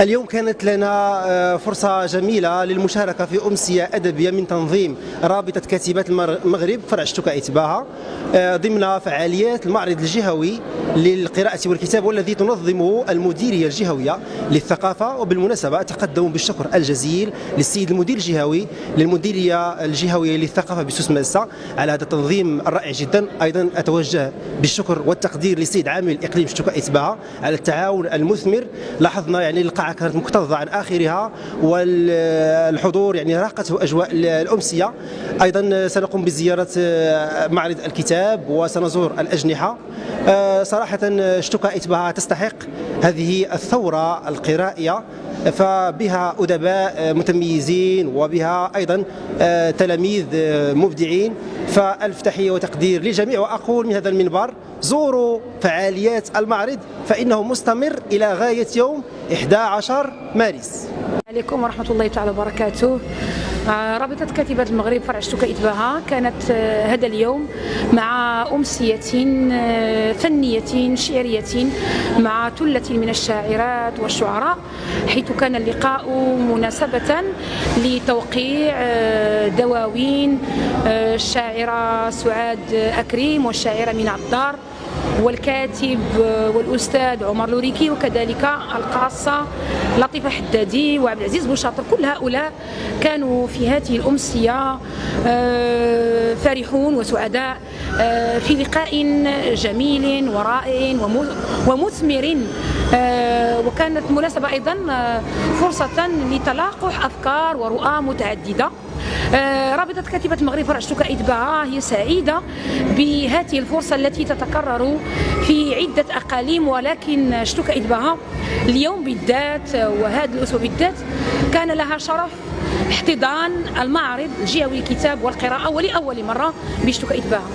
اليوم كانت لنا فرصة جميلة للمشاركة في أمسية أدبية من تنظيم رابطة كاتبات المغرب فرع شتوكا إتباها ضمن فعاليات المعرض الجهوي للقراءة والكتاب، والذي تنظمه المديرية الجهوية للثقافة. وبالمناسبة أتقدم بالشكر الجزيل للسيد المدير الجهوي للمديرية الجهوية للثقافة بسوس ماسة على هذا التنظيم الرائع جدا. أيضا أتوجه بالشكر والتقدير للسيد عامل إقليم شتوكا إتباها على التعاون المثمر. لاحظنا يعني القاعة كانت مكتظة عن آخرها، والحضور يعني راقته أجواء الأمسية. أيضا سنقوم بزيارة معرض الكتاب وسنزور الأجنحة. صراحة شتوكا إتباها تستحق هذه الثورة القرائية، فبها أدباء متميزين وبها أيضا تلاميذ مبدعين. فألف تحية وتقدير للجميع، وأقول من هذا المنبر: زوروا فعاليات المعرض فإنه مستمر إلى غاية يوم 11 مارس. عليكم ورحمة الله تعالى وبركاته. رابطة كاتبات المغرب فرع شتوكا إتباها كانت هذا اليوم مع أمسية فنية شعرية مع ثلة من الشاعرات والشعراء، حيث كان اللقاء مناسبة لتوقيع دواوين الشاعرة سعاد أكريم والشاعرة منى عطار والكاتب والأستاذ عمر لوريكي، وكذلك القاصة لطيفة حدادي وعبد العزيز بوشاطر. كل هؤلاء كانوا في هذه الأمسية فرحون وسعداء في لقاء جميل ورائع ومثمر، وكانت مناسبة أيضا فرصة لتلاقح أفكار ورؤى متعددة. رابطة كاتبات المغرب فرع شتوكا إتباها هي سعيدة بهذه الفرصة التي تتكرر في عدة أقاليم، ولكن شتوكا إتباها اليوم بالذات وهذا الأسبوع بالذات كان لها شرف احتضان المعرض الجهوي للكتاب والقراءة ولأول مرة بشتوكا إتباها.